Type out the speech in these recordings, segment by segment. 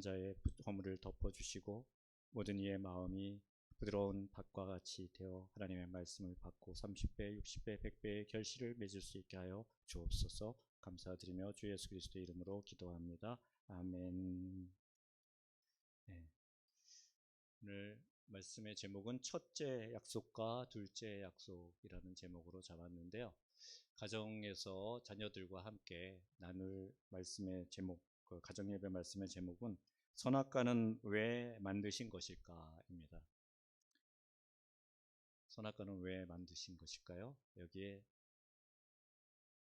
자의 허물을 덮어주시고 모든 이의 마음이 부드러운 밭과 같이 되어 하나님의 말씀을 받고 30배, 60배, 100배의 결실을 맺을 수 있게 하여 주옵소서. 감사드리며 주 예수 그리스도의 이름으로 기도합니다. 아멘. 네. 오늘 말씀의 제목은 첫째 약속과 둘째 약속이라는 제목으로 잡았는데요. 가정에서 자녀들과 함께 나눌 말씀의 제목, 가정예배 말씀의 제목은 선악과는 왜 만드신 것일까입니다. 선악과는 왜 만드신 것일까요? 여기에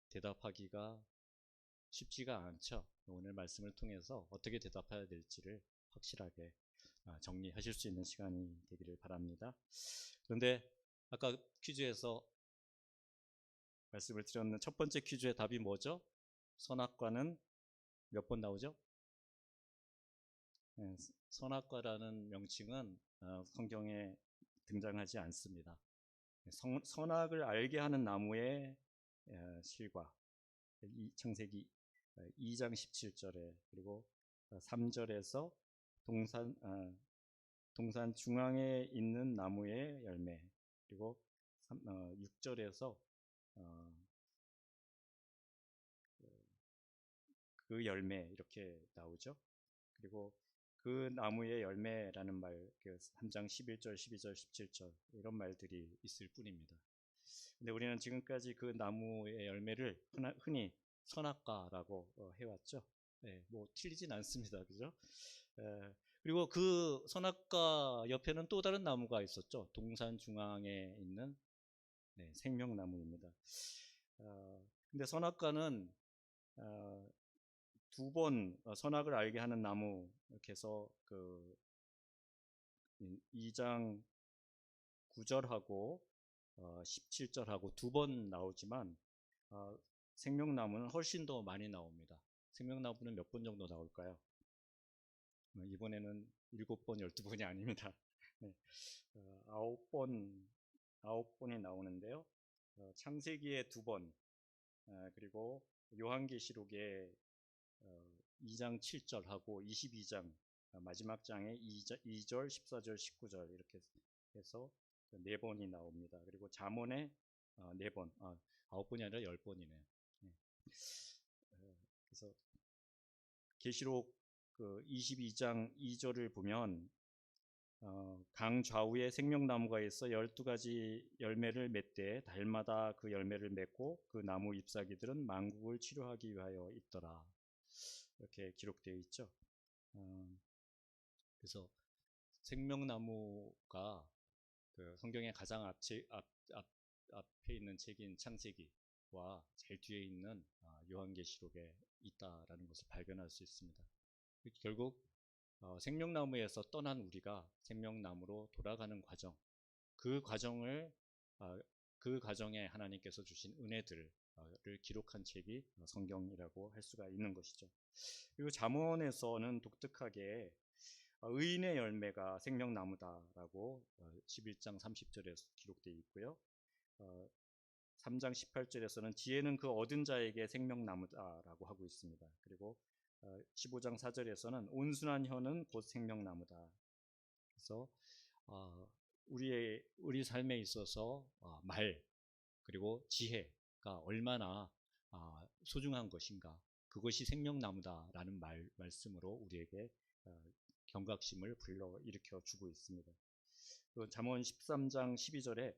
대답하기가 쉽지가 않죠. 오늘 말씀을 통해서 어떻게 대답해야 될지를 확실하게 정리하실 수 있는 시간이 되기를 바랍니다. 그런데 아까 퀴즈에서 말씀을 드렸는 첫 번째 퀴즈의 답이 뭐죠? 선악과는 몇 번 나오죠? 선악과라는 명칭은 성경에 등장하지 않습니다. 선악을 알게 하는 나무의 실과, 창세기 2장 17절에 그리고 3절에서 동산 중앙에 있는 나무의 열매, 그리고 6절에서 그 열매 이렇게 나오죠. 그리고 그 나무의 열매라는 말, 3장 11절, 12절, 17절 이런 말들이 있을 뿐입니다. 근데 우리는 지금까지 그 나무의 열매를 흔히 선악과라고 해왔죠. 네, 뭐 틀리진 않습니다, 그죠? 그리고 그 선악과 옆에는 또 다른 나무가 있었죠. 동산 중앙에 있는 생명나무입니다. 근데 선악과는 두 번 선악을 알게 하는 나무 이렇게 해서 그 2장 9절하고 17절하고 두 번 나오지만 생명나무는 훨씬 더 많이 나옵니다. 생명나무는 몇 번 정도 나올까요? 이번에는 7번, 12번이 아닙니다. 네. 9번이 나오는데요. 창세기에 2번, 그리고 요한계시록에 2장 7절하고 22장 마지막 장에 2절, 14절, 19절 이렇게 해서 4번이 나옵니다. 그리고 잠언에 4번, 9번이 아니라 10번이네요. 그래서 계시록 22장 2절을 보면 강 좌우에 생명나무가 있어 12가지 열매를 맺되 달마다 그 열매를 맺고 그 나무 잎사귀들은 만국을 치료하기 위하여 있더라. 이렇게 기록되어 있죠. 그래서 생명나무가 그 성경의 가장 앞에 있는 책인 창세기와 제일 뒤에 있는 요한계시록에 있다라는 것을 발견할 수 있습니다. 결국 생명나무에서 떠난 우리가 생명나무로 돌아가는 과정, 그 과정을 그 과정에 하나님께서 주신 은혜들을 기록한 책이 성경이라고 할 수가 있는 것이죠. 그리고 잠언에서는 독특하게 의인의 열매가 생명나무다라고 11장 30절에 기록되어 있고요. 3장 18절에서는 지혜는 그 얻은 자에게 생명나무다라고 하고 있습니다. 그리고 15장 4절에서는 온순한 혀는 곧 생명나무다. 그래서 우리 삶에 있어서 말 그리고 지혜가 얼마나 소중한 것인가, 그것이 생명나무다라는 말씀으로 우리에게 경각심을 불러일으켜 주고 있습니다. 잠언 13장 12절에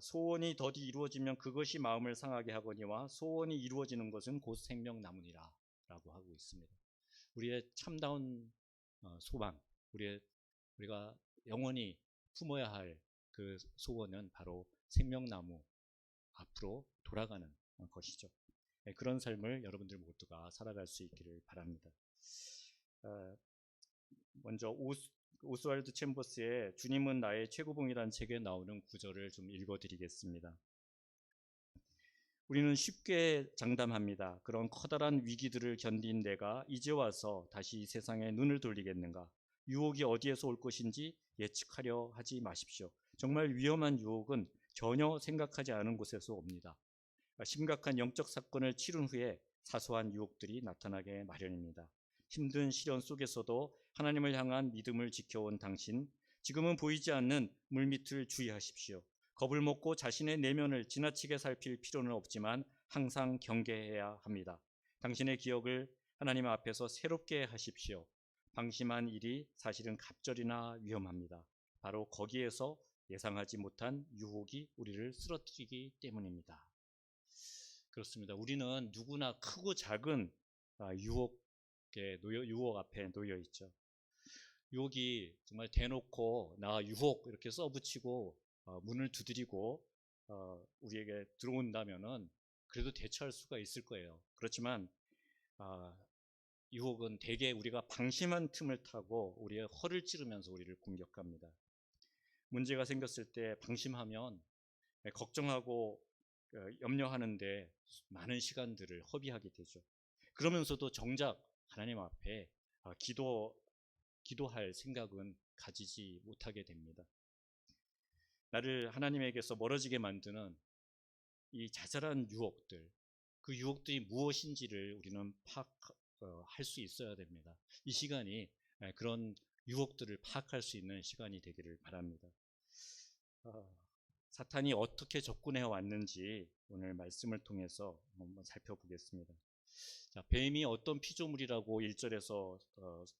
소원이 더디 이루어지면 그것이 마음을 상하게 하거니와 소원이 이루어지는 것은 곧 생명나무니라 라고 하고 있습니다. 우리의 참다운 소망, 우리가 영원히 품어야 할 그 소원은 바로 생명나무 앞으로 돌아가는 것이죠. 그런 삶을 여러분들 모두가 살아갈 수 있기를 바랍니다. 먼저 오스왈드 챔버스의 주님은 나의 최고봉이라는 책에 나오는 구절을 좀 읽어드리겠습니다. 우리는 쉽게 장담합니다. 그런 커다란 위기들을 견딘 내가 이제 와서 다시 이 세상에 눈을 돌리겠는가? 유혹이 어디에서 올 것인지 예측하려 하지 마십시오. 정말 위험한 유혹은 전혀 생각하지 않은 곳에서 옵니다. 심각한 영적 사건을 치른 후에 사소한 유혹들이 나타나게 마련입니다. 힘든 시련 속에서도 하나님을 향한 믿음을 지켜온 당신, 지금은 보이지 않는 물밑을 주의하십시오. 겁을 먹고 자신의 내면을 지나치게 살필 필요는 없지만 항상 경계해야 합니다. 당신의 기억을 하나님 앞에서 새롭게 하십시오. 방심한 일이 사실은 갑절이나 위험합니다. 바로 거기에서 예상하지 못한 유혹이 우리를 쓰러뜨리기 때문입니다. 그렇습니다. 우리는 누구나 크고 작은 유혹 앞에 놓여 있죠. 유혹이 정말 대놓고 나 유혹 이렇게 써붙이고 문을 두드리고 우리에게 들어온다면은 그래도 대처할 수가 있을 거예요. 그렇지만 유혹은 대개 우리가 방심한 틈을 타고 우리의 허를 찌르면서 우리를 공격합니다. 문제가 생겼을 때 방심하면 걱정하고 염려하는데 많은 시간들을 허비하게 되죠. 그러면서도 정작 하나님 앞에 기도할 생각은 가지지 못하게 됩니다. 나를 하나님에게서 멀어지게 만드는 이 자잘한 유혹들, 그 유혹들이 무엇인지를 우리는 파악할 수 있어야 됩니다. 이 시간이 그런 유혹들을 파악할 수 있는 시간이 되기를 바랍니다. 사탄이 어떻게 접근해 왔는지 오늘 말씀을 통해서 한번 살펴보겠습니다. 자, 뱀이 어떤 피조물이라고 1절에서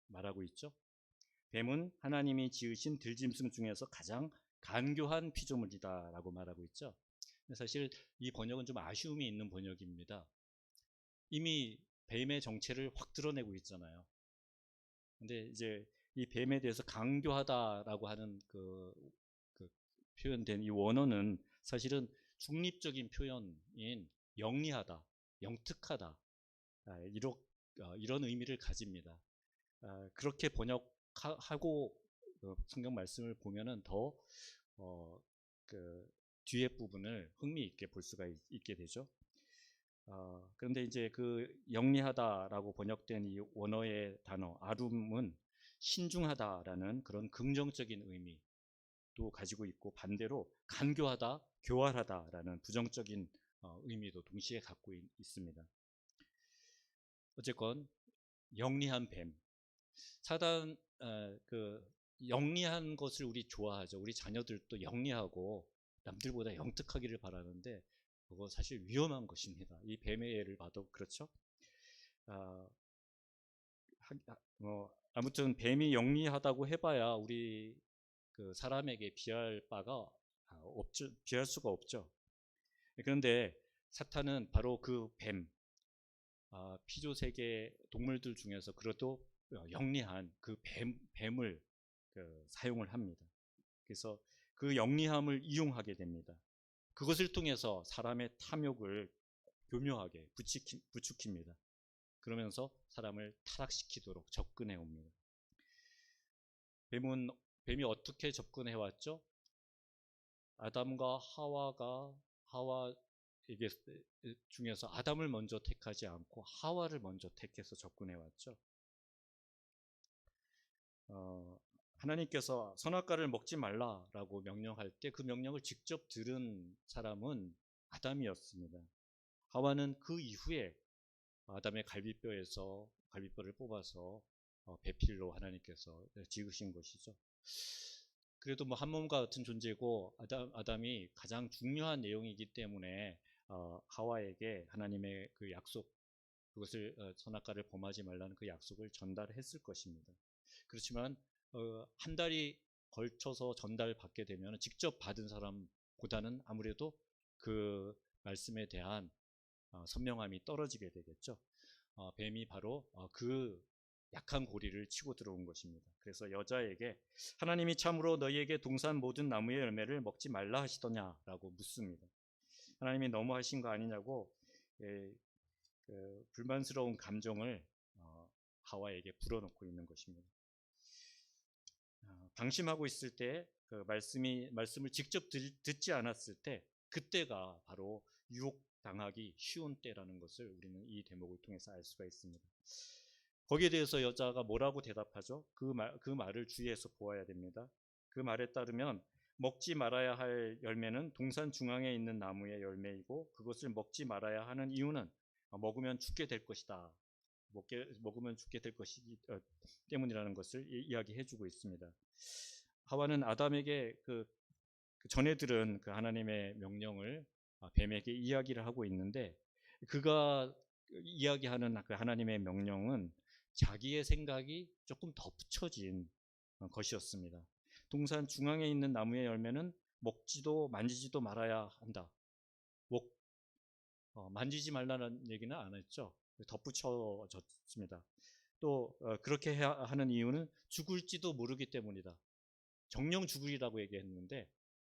말하고 있죠? 뱀은 하나님이 지으신 들짐승 중에서 가장 간교한 피조물이다라고 말하고 있죠. 사실 이 번역은 좀 아쉬움이 있는 번역입니다. 이미 뱀의 정체를 확 드러내고 있잖아요. 근데 이제 이 뱀에 대해서 간교하다라고 하는 그 표현된 이 원어는 사실은 중립적인 표현인 영리하다, 영특하다 이런 의미를 가집니다. 그렇게 번역하고 성경 말씀을 보면은 더 그 뒤에 부분을 흥미있게 볼 수가 있게 되죠. 그런데 이제 그 영리하다라고 번역된 이 원어의 단어 아룸은 신중하다라는 그런 긍정적인 의미도 가지고 있고, 반대로 간교하다, 교활하다라는 부정적인 의미도 동시에 갖고 있습니다. 어쨌건 영리한 뱀, 사단 그 영리한 것을 우리 좋아하죠. 우리 자녀들도 영리하고 남들보다 영특하기를 바라는데 그거 사실 위험한 것입니다. 이 뱀의 예를 봐도 그렇죠. 아무튼 뱀이 영리하다고 해봐야 우리 그 사람에게 비할 바가 없죠. 비할 수가 없죠. 그런데 사탄은 바로 그 뱀, 피조 세계 동물들 중에서 그래도 영리한 그 뱀을 사용을 합니다. 그래서 그 영리함을 이용하게 됩니다. 그것을 통해서 사람의 탐욕을 교묘하게 부추깁니다. 그러면서 사람을 타락시키도록 접근해 옵니다. 뱀이 어떻게 접근해 왔죠? 아담과 하와에게 중에서 아담을 먼저 택하지 않고 하와를 먼저 택해서 접근해 왔죠. 하나님께서 선악과를 먹지 말라라고 명령할 때 그 명령을 직접 들은 사람은 아담이었습니다. 하와는 그 이후에 아담의 갈비뼈를 뽑아서 배필로 하나님께서 지으신 것이죠. 그래도 뭐 한 몸과 같은 존재고 아담이 가장 중요한 내용이기 때문에 하와에게 하나님의 그 약속, 그것을 선악과를 범하지 말라는 그 약속을 전달했을 것입니다. 그렇지만 한 달이 걸쳐서 전달받게 되면 직접 받은 사람보다는 아무래도 그 말씀에 대한 선명함이 떨어지게 되겠죠. 뱀이 바로 그 약한 고리를 치고 들어온 것입니다. 그래서 여자에게 하나님이 참으로 너희에게 동산 모든 나무의 열매를 먹지 말라 하시더냐라고 묻습니다. 하나님이 너무하신 거 아니냐고 불만스러운 감정을 하와에게 불어넣고 있는 것입니다. 방심하고 있을 때 그 말씀을 직접 듣지 않았을 때 그때가 바로 유혹당하기 쉬운 때라는 것을 우리는 이 대목을 통해서 알 수가 있습니다. 거기에 대해서 여자가 뭐라고 대답하죠? 그 말을 주의해서 보아야 됩니다. 그 말에 따르면 먹지 말아야 할 열매는 동산 중앙에 있는 나무의 열매이고 그것을 먹지 말아야 하는 이유는 먹으면 죽게 될 것이다 먹으면 죽게 될 것이기 때문이라는 것을 이야기해주고 있습니다. 하와는 아담에게 그 전에 들은 그 하나님의 명령을 뱀에게 이야기를 하고 있는데, 그가 이야기하는 그 하나님의 명령은 자기의 생각이 조금 덧붙여진 것이었습니다. 동산 중앙에 있는 나무의 열매는 먹지도 만지지도 말아야 한다. 만지지 말라는 얘기는 안 했죠. 덧붙여졌습니다. 또 그렇게 하는 이유는 죽을지도 모르기 때문이다. 정령 죽으리라고 얘기했는데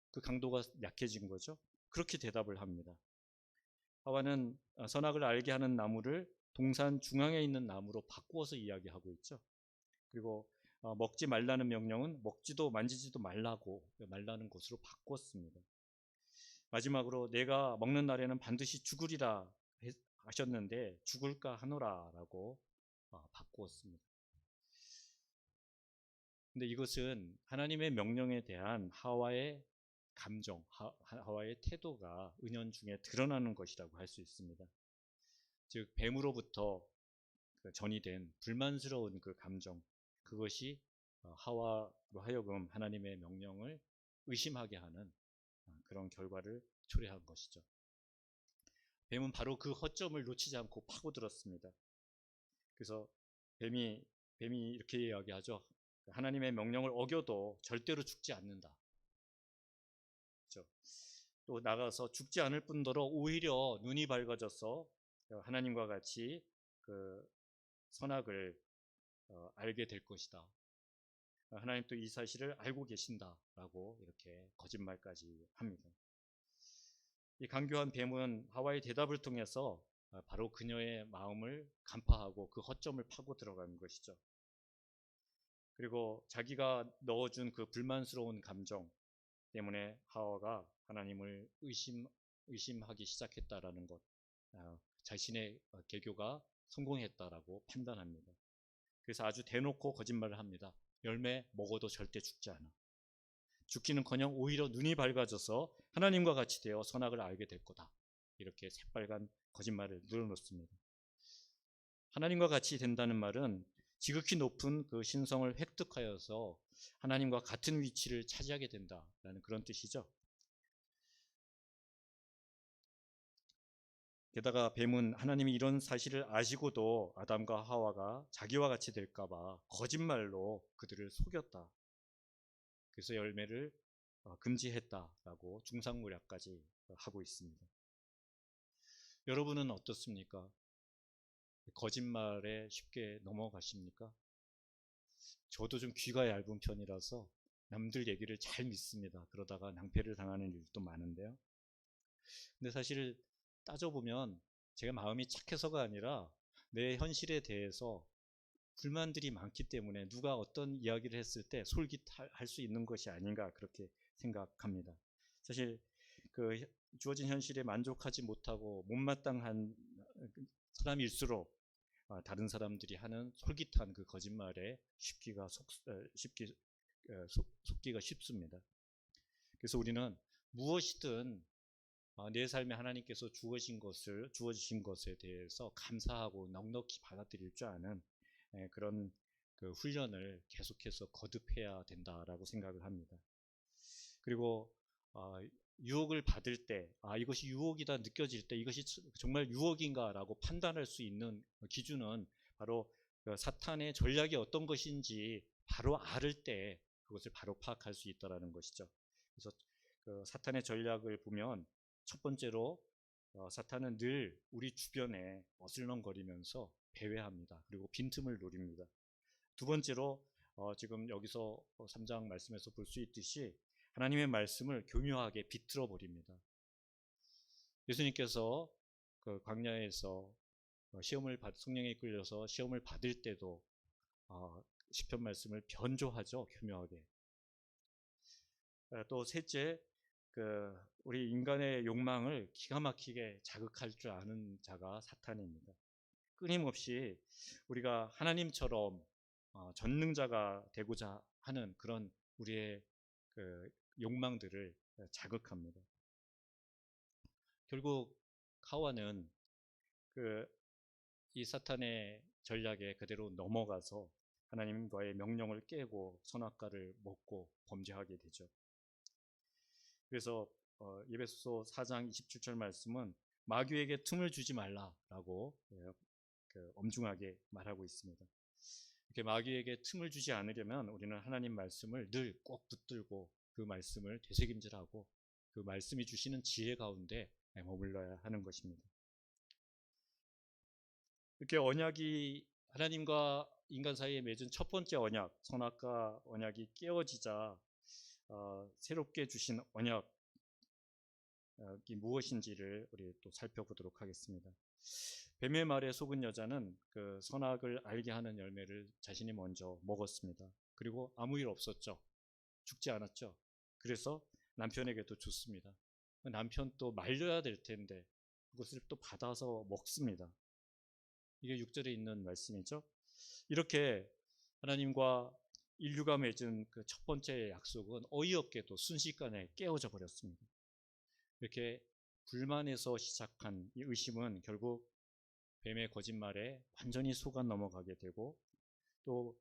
그 강도가 약해진 거죠. 그렇게 대답을 합니다. 하와는 선악을 알게 하는 나무를 동산 중앙에 있는 나무로 바꾸어서 이야기하고 있죠. 그리고 먹지 말라는 명령은 먹지도 만지지도 말라는 것으로 바꿨습니다. 마지막으로 내가 먹는 날에는 반드시 죽으리라 하셨는데 죽을까 하노라라고 바꾸었습니다. 근데 이것은 하나님의 명령에 대한 하와의 감정, 하와의 태도가 은연중에 드러나는 것이라고 할 수 있습니다. 즉 뱀으로부터 전이된 불만스러운 그 감정, 그것이 하와로 하여금 하나님의 명령을 의심하게 하는 그런 결과를 초래한 것이죠. 뱀은 바로 그 허점을 놓치지 않고 파고들었습니다. 그래서 뱀이 이렇게 이야기하죠. 하나님의 명령을 어겨도 절대로 죽지 않는다. 그렇죠? 또 나가서 죽지 않을 뿐더러 오히려 눈이 밝아져서 하나님과 같이 그 선악을 알게 될 것이다. 하나님 또 이 사실을 알고 계신다라고 이렇게 거짓말까지 합니다. 이 간교한 뱀은 하와의 대답을 통해서 바로 그녀의 마음을 간파하고 그 허점을 파고 들어가는 것이죠. 그리고 자기가 넣어준 그 불만스러운 감정 때문에 하와가 하나님을 의심하기 시작했다라는 것, 자신의 개교가 성공했다라고 판단합니다. 그래서 아주 대놓고 거짓말을 합니다. 열매 먹어도 절대 죽지 않아. 죽기는커녕 오히려 눈이 밝아져서 하나님과 같이 되어 선악을 알게 될 거다. 이렇게 새빨간 거짓말을 늘어놓습니다. 하나님과 같이 된다는 말은 지극히 높은 그 신성을 획득하여서 하나님과 같은 위치를 차지하게 된다라는 그런 뜻이죠. 게다가 뱀은 하나님이 이런 사실을 아시고도 아담과 하와가 자기와 같이 될까봐 거짓말로 그들을 속였다. 그래서 열매를 금지했다라고 중상모략까지 하고 있습니다. 여러분은 어떻습니까? 거짓말에 쉽게 넘어가십니까? 저도 좀 귀가 얇은 편이라서 남들 얘기를 잘 믿습니다. 그러다가 낭패를 당하는 일도 많은데요. 근데 사실 따져보면 제가 마음이 착해서가 아니라 내 현실에 대해서 불만들이 많기 때문에 누가 어떤 이야기를 했을 때 솔깃할 수 있는 것이 아닌가 그렇게 생각합니다. 사실 그 주어진 현실에 만족하지 못하고 못마땅한 사람일수록 다른 사람들이 하는 솔깃한 그 거짓말에 속기가 쉽습니다. 그래서 우리는 무엇이든 내 삶에 하나님께서 주어주신 것에 대해서 감사하고 넉넉히 받아들일 줄 아는 그런 그 훈련을 계속해서 거듭해야 된다라고 생각을 합니다. 그리고 유혹을 받을 때 이것이 유혹이다 느껴질 때 이것이 정말 유혹인가라고 판단할 수 있는 기준은 바로 사탄의 전략이 어떤 것인지 바로 알을 때 그것을 바로 파악할 수 있다는 것이죠. 그래서 그 사탄의 전략을 보면 첫 번째로 사탄은 늘 우리 주변에 어슬렁거리면서 배회합니다. 그리고 빈틈을 노립니다. 두 번째로 지금 여기서 3장 말씀에서 볼 수 있듯이 하나님의 말씀을 교묘하게 비틀어 버립니다. 예수님께서 그 광야에서 성령에 이끌려서 시험을 받을 때도 시편 말씀을 변조하죠. 교묘하게. 또 셋째, 우리 인간의 욕망을 기가 막히게 자극할 줄 아는 자가 사탄입니다. 끊임없이 우리가 하나님처럼 전능자가 되고자 하는 그런 우리의 욕망들을 자극합니다. 결국 하와는 이 사탄의 전략에 그대로 넘어가서 하나님과의 명령을 깨고 선악과를 먹고 범죄하게 되죠. 그래서 에베소서 4장 27절 말씀은 마귀에게 틈을 주지 말라라고 엄중하게 말하고 있습니다. 이렇게 마귀에게 틈을 주지 않으려면 우리는 하나님 말씀을 늘 꼭 붙들고 그 말씀을 되새김질하고 그 말씀이 주시는 지혜 가운데 머물러야 하는 것입니다. 이렇게 언약이 하나님과 인간 사이에 맺은 첫 번째 언약, 선악과 언약이 깨어지자 새롭게 주신 언약이 무엇인지를 우리 또 살펴보도록 하겠습니다. 뱀의 말에 속은 여자는 그 선악을 알게 하는 열매를 자신이 먼저 먹었습니다. 그리고 아무 일 없었죠. 죽지 않았죠. 그래서 남편에게도 줬습니다. 남편 또 말려야 될 텐데 그것을 또 받아서 먹습니다. 이게 6절에 있는 말씀이죠. 이렇게 하나님과 인류가 맺은 그 첫 번째 약속은 어이없게도 순식간에 깨어져 버렸습니다. 이렇게 불만에서 시작한 이 의심은 결국 뱀의 거짓말에 완전히 속아 넘어가게 되고, 또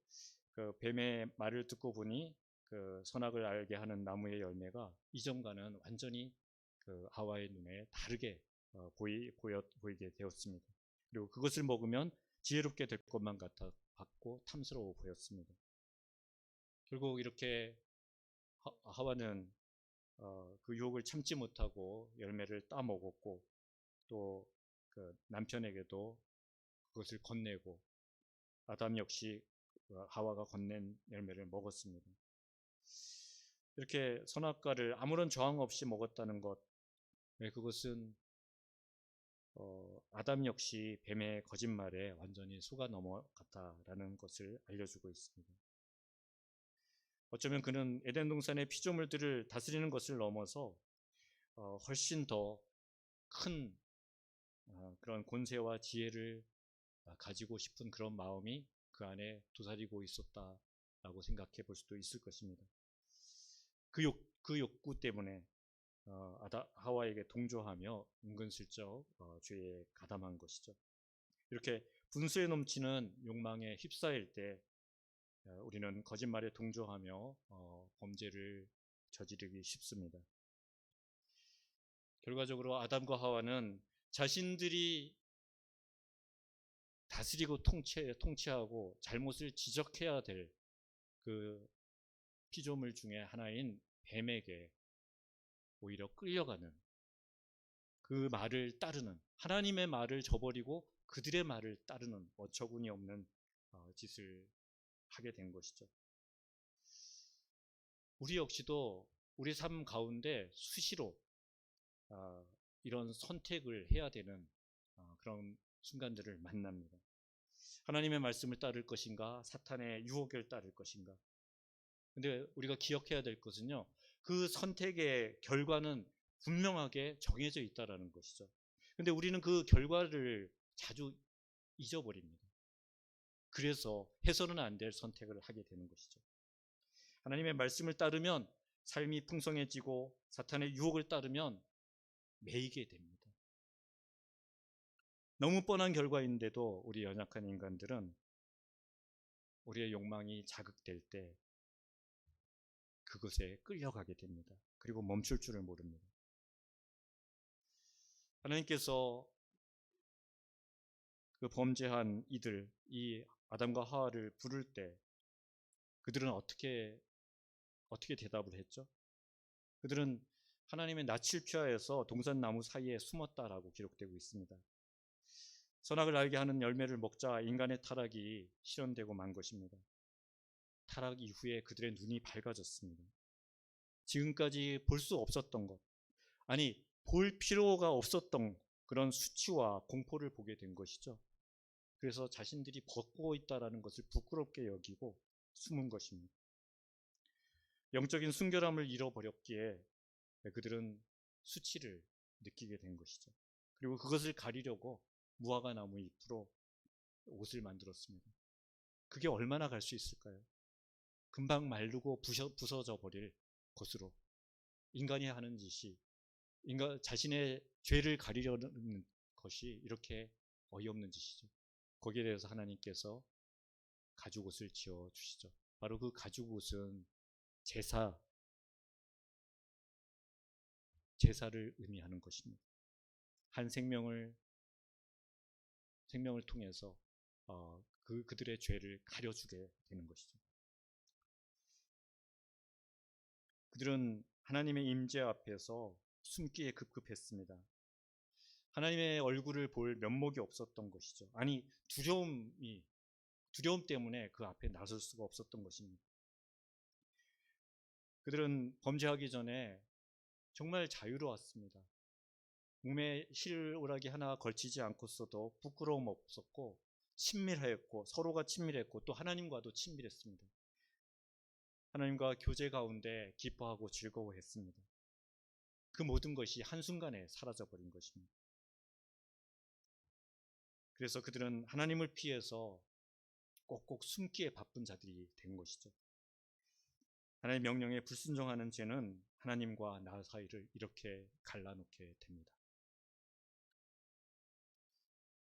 그 뱀의 말을 듣고 보니 그 선악을 알게 하는 나무의 열매가 이전과는 완전히 그 하와의 눈에 다르게 보이게 되었습니다. 그리고 그것을 먹으면 지혜롭게 될 것만 같았고 탐스러워 보였습니다. 결국 이렇게 하와는 그 유혹을 참지 못하고 열매를 따먹었고, 또 그 남편에게도 그것을 건네고, 아담 역시 하와가 건넨 열매를 먹었습니다. 이렇게 선악과를 아무런 저항 없이 먹었다는 것, 그것은 아담 역시 뱀의 거짓말에 완전히 속아 넘어갔다라는 것을 알려주고 있습니다. 어쩌면 그는 에덴 동산의 피조물들을 다스리는 것을 넘어서 훨씬 더 큰 그런 권세와 지혜를 가지고 싶은 그런 마음이 그 안에 도사리고 있었다라고 생각해 볼 수도 있을 것입니다. 그 욕구 때문에 하와에게 동조하며 은근슬쩍 죄에 가담한 것이죠. 이렇게 분수에 넘치는 욕망에 휩싸일 때 우리는 거짓말에 동조하며 범죄를 저지르기 쉽습니다. 결과적으로 아담과 하와는 자신들이 다스리고 통치하고 잘못을 지적해야 될 그 피조물 중에 하나인 뱀에게 오히려 끌려가는, 그 말을 따르는, 하나님의 말을 저버리고 그들의 말을 따르는 어처구니 없는 짓을 하게 된 것이죠. 우리 역시도 우리 삶 가운데 수시로 이런 선택을 해야 되는 그런 순간들을 만납니다. 하나님의 말씀을 따를 것인가, 사탄의 유혹을 따를 것인가. 근데 우리가 기억해야 될 것은요, 그 선택의 결과는 분명하게 정해져 있다는 것이죠. 근데 우리는 그 결과를 자주 잊어버립니다. 그래서 해서는 안 될 선택을 하게 되는 것이죠. 하나님의 말씀을 따르면 삶이 풍성해지고, 사탄의 유혹을 따르면 매이게 됩니다. 너무 뻔한 결과인데도 우리 연약한 인간들은 우리의 욕망이 자극될 때 그것에 끌려가게 됩니다. 그리고 멈출 줄을 모릅니다. 하나님께서 그 범죄한 이 아담과 하와를 부를 때 그들은 어떻게 대답을 했죠? 그들은 하나님의 낯을 피하여서 동산나무 사이에 숨었다라고 기록되고 있습니다. 선악을 알게 하는 열매를 먹자 인간의 타락이 실현되고 만 것입니다. 타락 이후에 그들의 눈이 밝아졌습니다. 지금까지 볼 수 없었던 것, 아니 볼 필요가 없었던 그런 수치와 공포를 보게 된 것이죠. 그래서 자신들이 벗고 있다는 것을 부끄럽게 여기고 숨은 것입니다. 영적인 순결함을 잃어버렸기에 그들은 수치를 느끼게 된 것이죠. 그리고 그것을 가리려고 무화과 나무 잎으로 옷을 만들었습니다. 그게 얼마나 갈 수 있을까요? 금방 마르고 부서져 버릴 것으로, 인간이 하는 짓이, 인간 자신의 죄를 가리려는 것이 이렇게 어이없는 짓이죠. 거기에 대해서 하나님께서 가죽옷을 지어 주시죠. 바로 그 가죽옷은 제사를 의미하는 것입니다. 한 생명을 통해서 그들의 죄를 가려주게 되는 것이죠. 그들은 하나님의 임재 앞에서 숨기에 급급했습니다. 하나님의 얼굴을 볼 면목이 없었던 것이죠. 아니, 두려움 때문에 그 앞에 나설 수가 없었던 것입니다. 그들은 범죄하기 전에 정말 자유로웠습니다. 몸에 실오라기 하나 걸치지 않고서도 부끄러움 없었고 친밀했고 서로가 친밀했고 또 하나님과도 친밀했습니다. 하나님과 교제 가운데 기뻐하고 즐거워했습니다. 그 모든 것이 한순간에 사라져버린 것입니다. 그래서 그들은 하나님을 피해서 꼭꼭 숨기에 바쁜 자들이 된 것이죠. 하나님의 명령에 불순종하는 죄는 하나님과 나 사이를 이렇게 갈라놓게 됩니다.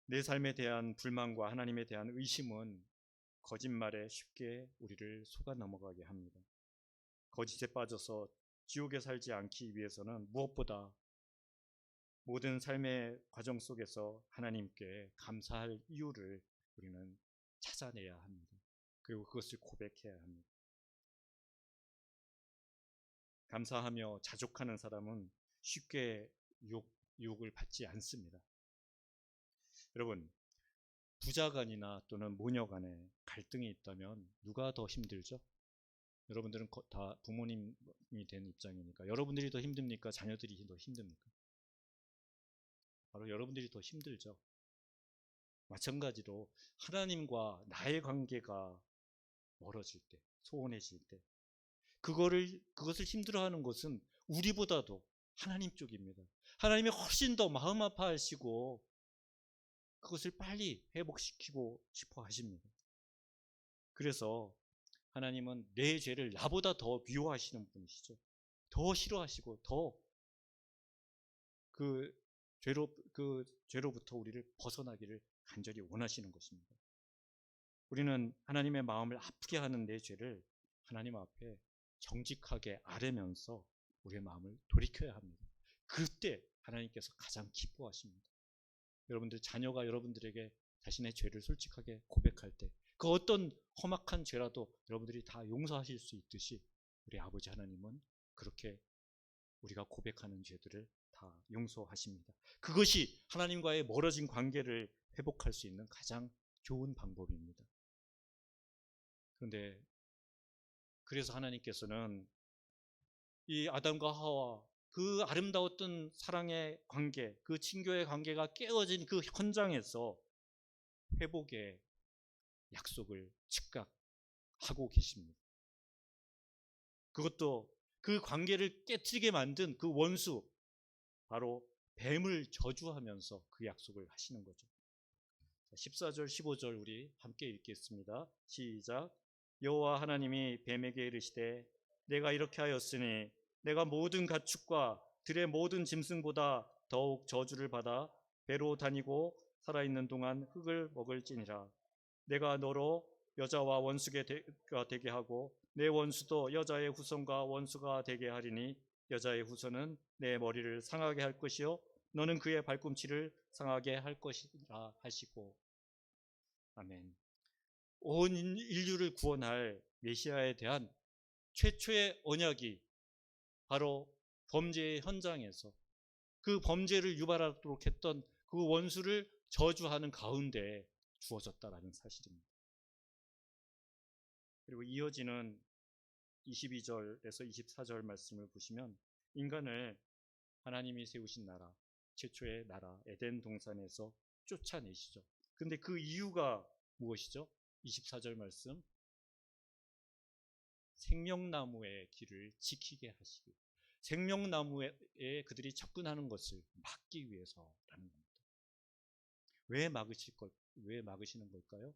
내 삶에 대한 불만과 하나님에 대한 의심은 거짓말에 쉽게 우리를 속아 넘어가게 합니다. 거짓에 빠져서 지옥에 살지 않기 위해서는 무엇보다 모든 삶의 과정 속에서 하나님께 감사할 이유를 우리는 찾아내야 합니다. 그리고 그것을 고백해야 합니다. 감사하며 자족하는 사람은 쉽게 유혹을 받지 않습니다. 여러분, 부자간이나 또는 모녀간에 갈등이 있다면 누가 더 힘들죠? 여러분들은 다 부모님이 된 입장이니까 여러분들이 더 힘듭니까? 자녀들이 더 힘듭니까? 바로 여러분들이 더 힘들죠. 마찬가지로 하나님과 나의 관계가 멀어질 때, 소원해질 때 그것을 힘들어하는 것은 우리보다도 하나님 쪽입니다. 하나님이 훨씬 더 마음 아파하시고 그것을 빨리 회복시키고 싶어 하십니다. 그래서 하나님은 내 죄를 나보다 더 미워하시는 분이시죠. 더 싫어하시고 더 그 죄로부터 우리를 벗어나기를 간절히 원하시는 것입니다. 우리는 하나님의 마음을 아프게 하는 내 죄를 하나님 앞에 정직하게 아뢰면서 우리의 마음을 돌이켜야 합니다. 그때 하나님께서 가장 기뻐하십니다. 여러분들 자녀가 여러분들에게 자신의 죄를 솔직하게 고백할 때 그 어떤 험악한 죄라도 여러분들이 다 용서하실 수 있듯이 우리 아버지 하나님은 그렇게 우리가 고백하는 죄들을 다 용서하십니다. 그것이 하나님과의 멀어진 관계를 회복할 수 있는 가장 좋은 방법입니다. 그런데 그래서 하나님께서는 이 아담과 하와 그 아름다웠던 사랑의 관계, 그 친교의 관계가 깨어진 그 현장에서 회복의 약속을 즉각 하고 계십니다. 그것도 그 관계를 깨트리게 만든 그 원수, 바로 뱀을 저주하면서 그 약속을 하시는 거죠. 14절 15절 우리 함께 읽겠습니다. 시작. 여호와 하나님이 뱀에게 이르시되 내가 이렇게 하였으니 내가 모든 가축과 들의 모든 짐승보다 더욱 저주를 받아 배로 다니고 살아있는 동안 흙을 먹을지니라. 내가 너로 여자와 원수가 되게 하고 내 원수도 여자의 후손과 원수가 되게 하리니 여자의 후손은 내 머리를 상하게 할 것이요 너는 그의 발꿈치를 상하게 할 것이라 하시고. 아멘. 온 인류를 구원할 메시아에 대한 최초의 언약이 바로 범죄의 현장에서 그 범죄를 유발하도록 했던 그 원수를 저주하는 가운데 주어졌다라는 사실입니다. 그리고 이어지는 22절에서 24절 말씀을 보시면 인간을 하나님이 세우신 나라, 최초의 나라 에덴 동산에서 쫓아내시죠. 그런데 그 이유가 무엇이죠? 24절 말씀, 생명나무의 길을 지키게 하시기, 생명나무에 그들이 접근하는 것을 막기 위해서라는 겁니다. 왜 막으시는 걸까요?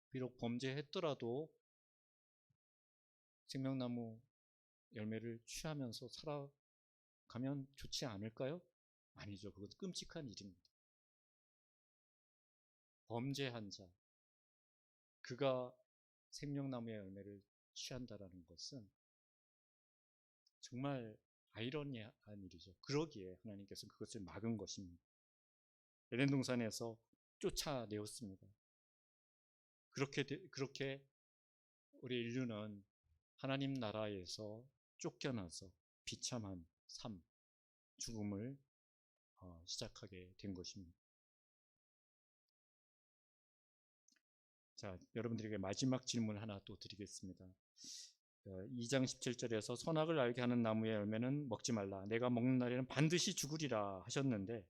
비록 범죄했더라도 생명나무 열매를 취하면서 살아가면 좋지 않을까요? 아니죠. 그것도 끔찍한 일입니다. 범죄한 자, 그가 생명나무의 열매를 취한다라는 것은 정말 아이러니한 일이죠. 그러기에 하나님께서 그것을 막은 것입니다. 에덴 동산에서 쫓아내었습니다. 그렇게 우리 인류는 하나님 나라에서 쫓겨나서 비참한 삶, 죽음을 시작하게 된 것입니다. 자, 여러분들에게 마지막 질문 하나 또 드리겠습니다. 2장 17절에서 선악을 알게 하는 나무의 열매는 먹지 말라. 내가 먹는 날에는 반드시 죽으리라 하셨는데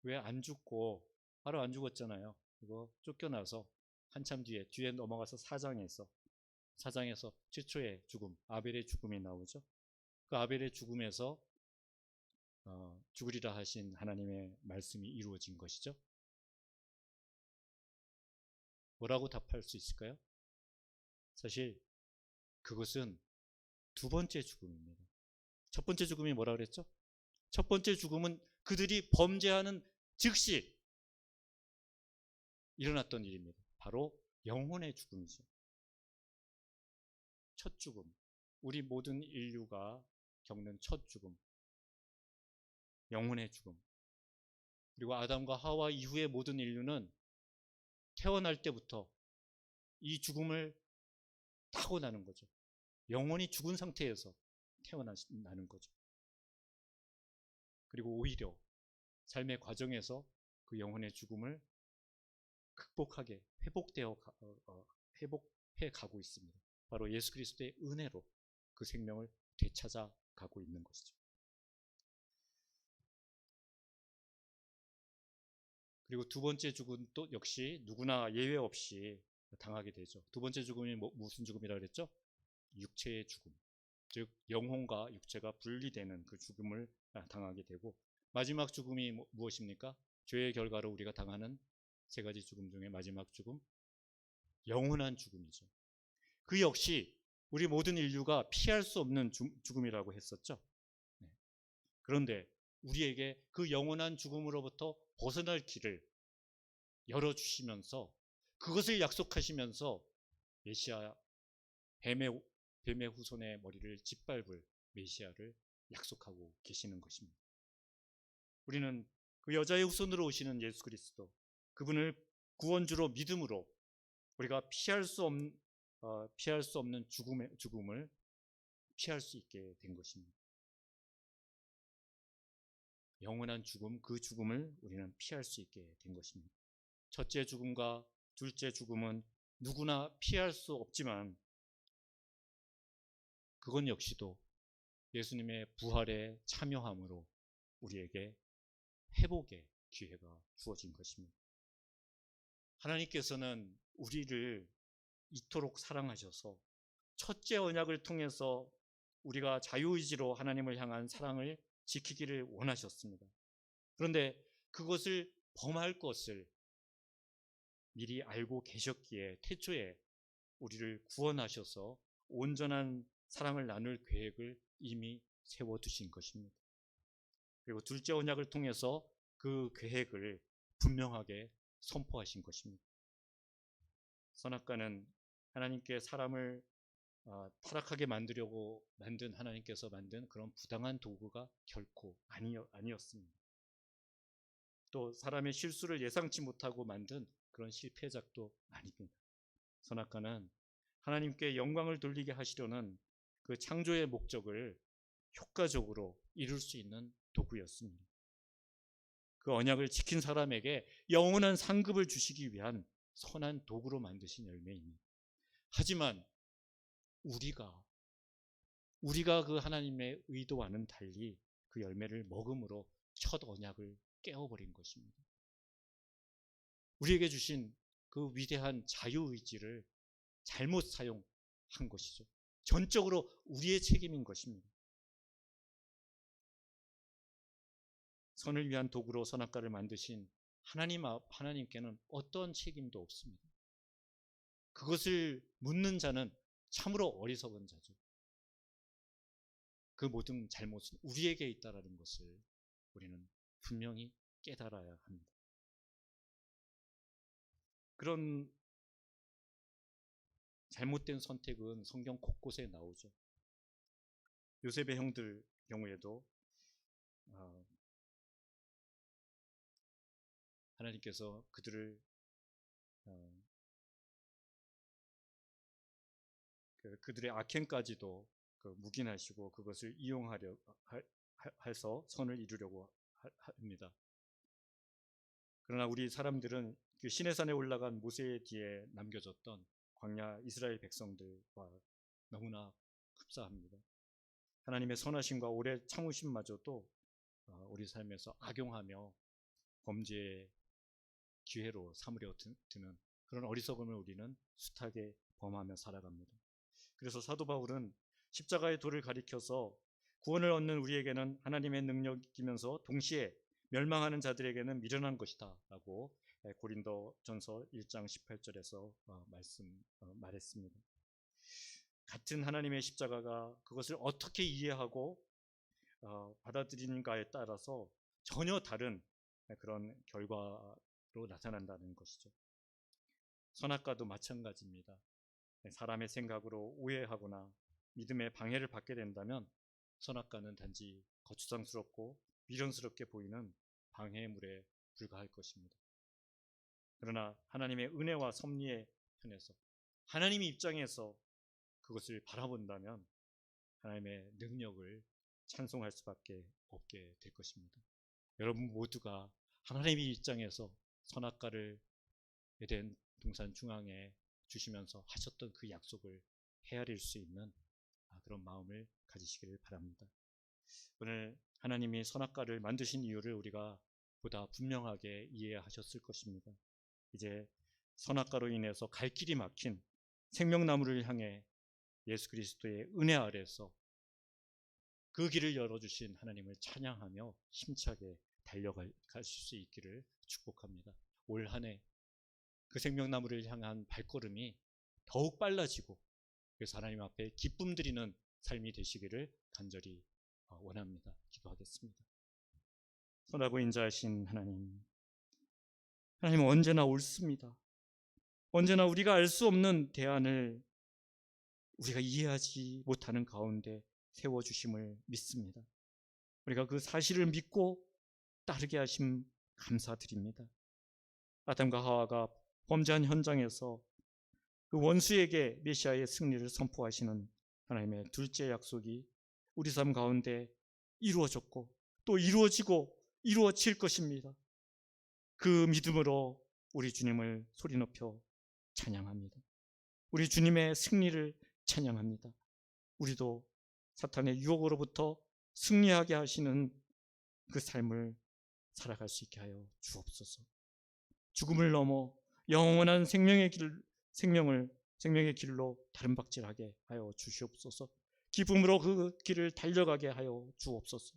왜 안 죽고 바로 안 죽었잖아요. 이거 쫓겨나서 한참 뒤에 넘어가서 4장에서 최초의 죽음, 아벨의 죽음이 나오죠. 그 아벨의 죽음에서 죽으리라 하신 하나님의 말씀이 이루어진 것이죠. 뭐라고 답할 수 있을까요? 사실 그것은 두 번째 죽음입니다. 첫 번째 죽음이 뭐라 그랬죠? 첫 번째 죽음은 그들이 범죄하는 즉시 일어났던 일입니다. 바로 영혼의 죽음이죠. 첫 죽음, 우리 모든 인류가 겪는 첫 죽음, 영혼의 죽음. 그리고 아담과 하와 이후의 모든 인류는 태어날 때부터 이 죽음을 타고나는 거죠. 영혼이 죽은 상태에서 태어나는 거죠. 그리고 오히려 삶의 과정에서 그 영혼의 죽음을 극복하게 회복해 가고 있습니다. 바로 예수 그리스도의 은혜로 그 생명을 되찾아 가고 있는 것이죠. 그리고 두 번째 죽음은 또 역시 누구나 예외 없이 당하게 되죠. 두 번째 죽음이 무슨 죽음이라 그랬죠? 육체의 죽음. 즉 영혼과 육체가 분리되는 그 죽음을 당하게 되고, 마지막 죽음이 무엇입니까? 죄의 결과로 우리가 당하는 세 가지 죽음 중에 마지막 죽음, 영원한 죽음이죠. 그 역시 우리 모든 인류가 피할 수 없는 죽음이라고 했었죠. 그런데 우리에게 그 영원한 죽음으로부터 벗어날 길을 열어주시면서, 그것을 약속하시면서 메시아, 뱀의 후손의 머리를 짓밟을 메시아를 약속하고 계시는 것입니다. 우리는 그 여자의 후손으로 오시는 예수 그리스도, 그분을 구원주로 믿음으로 우리가 피할 수 없는 죽음을 피할 수 있게 된 것입니다. 영원한 죽음, 그 죽음을 우리는 피할 수 있게 된 것입니다. 첫째 죽음과 둘째 죽음은 누구나 피할 수 없지만 그건 역시도 예수님의 부활에 참여함으로 우리에게 회복의 기회가 주어진 것입니다. 하나님께서는 우리를 이토록 사랑하셔서 첫째 언약을 통해서 우리가 자유의지로 하나님을 향한 사랑을 지키기를 원하셨습니다. 그런데 그것을 범할 것을 미리 알고 계셨기에 태초에 우리를 구원하셔서 온전한 사랑을 나눌 계획을 이미 세워두신 것입니다. 그리고 둘째 언약을 통해서 그 계획을 분명하게 선포하신 것입니다. 선악과는 하나님께 사람을 타락하게 만들려고 만든, 하나님께서 만든 그런 부당한 도구가 결코 아니었습니다. 또 사람의 실수를 예상치 못하고 만든 그런 실패작도 아닙니다. 선악과는 하나님께 영광을 돌리게 하시려는 그 창조의 목적을 효과적으로 이룰 수 있는 도구였습니다. 그 언약을 지킨 사람에게 영원한 상급을 주시기 위한 선한 도구로 만드신 열매입니다. 하지만 우리가 그 하나님의 의도와는 달리 그 열매를 먹음으로 첫 언약을 깨어버린 것입니다. 우리에게 주신 그 위대한 자유의지를 잘못 사용한 것이죠. 전적으로 우리의 책임인 것입니다. 선을 위한 도구로 선악과를 만드신 하나님께는 어떤 책임도 없습니다. 그것을 묻는 자는 참으로 어리석은 자죠. 그 모든 잘못은 우리에게 있다는 것을 우리는 분명히 깨달아야 합니다. 그런 잘못된 선택은 성경 곳곳에 나오죠. 요셉의 형들 경우에도 하나님께서 그들을 그들의 악행까지도 묵인하시고 그것을 이용하려 해서 선을 이루려고 합니다. 그러나 우리 사람들은 그 시내산에 올라간 모세 뒤에 남겨졌던 광야 이스라엘 백성들과 너무나 흡사합니다. 하나님의 선하심과 오래 참으심마저도 우리 삶에서 악용하며 범죄의 기회로 삼으려 드는 그런 어리석음을 우리는 숱하게 범하며 살아갑니다. 그래서 사도 바울은 십자가의 도를 가리켜서 구원을 얻는 우리에게는 하나님의 능력이면서 동시에 멸망하는 자들에게는 미련한 것이다 라고 고린도전서 1장 18절에서 말했습니다. 같은 하나님의 십자가가 그것을 어떻게 이해하고 받아들이는가에 따라서 전혀 다른 그런 결과로 나타난다는 것이죠. 선악과도 마찬가지입니다. 사람의 생각으로 오해하거나 믿음의 방해를 받게 된다면 선악과는 단지 거추장스럽고 미련스럽게 보이는 방해물에 불과할 것입니다. 그러나 하나님의 은혜와 섭리의 편에서 하나님의 입장에서 그것을 바라본다면 하나님의 능력을 찬송할 수밖에 없게 될 것입니다. 여러분 모두가 하나님의 입장에서 선악과를 에덴 동산 중앙에 주시면서 하셨던 그 약속을 헤아릴 수 있는 그런 마음을 가지시기를 바랍니다. 오늘 하나님이 선악과를 만드신 이유를 우리가 보다 분명하게 이해하셨을 것입니다. 이제 선악과로 인해서 갈 길이 막힌 생명나무를 향해 예수 그리스도의 은혜 아래서 그 길을 열어주신 하나님을 찬양하며 힘차게 달려가실 수 있기를 축복합니다. 올 한 해 그 생명나무를 향한 발걸음이 더욱 빨라지고 그래서 하나님 앞에 기쁨 드리는 삶이 되시기를 간절히 원합니다. 기도하겠습니다. 선하고 인자하신 하나님, 하나님은 언제나 옳습니다. 언제나 우리가 알 수 없는 대안을 우리가 이해하지 못하는 가운데 세워주심을 믿습니다. 우리가 그 사실을 믿고 따르게 하심 감사드립니다. 아담과 하와가 범죄한 현장에서 그 원수에게 메시아의 승리를 선포하시는 하나님의 둘째 약속이 우리 삶 가운데 이루어졌고 또 이루어지고 이루어질 것입니다. 그 믿음으로 우리 주님을 소리 높여 찬양합니다. 우리 주님의 승리를 찬양합니다. 우리도 사탄의 유혹으로부터 승리하게 하시는 그 삶을 살아갈 수 있게 하여 주옵소서. 죽음을 넘어 영원한 생명의 길로 다름박질하게 하여 주시옵소서. 기쁨으로 그 길을 달려가게 하여 주옵소서.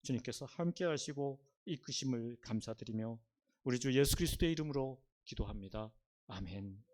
주님께서 함께 하시고 이끄심을 감사드리며 우리 주 예수 그리스도의 이름으로 기도합니다. 아멘.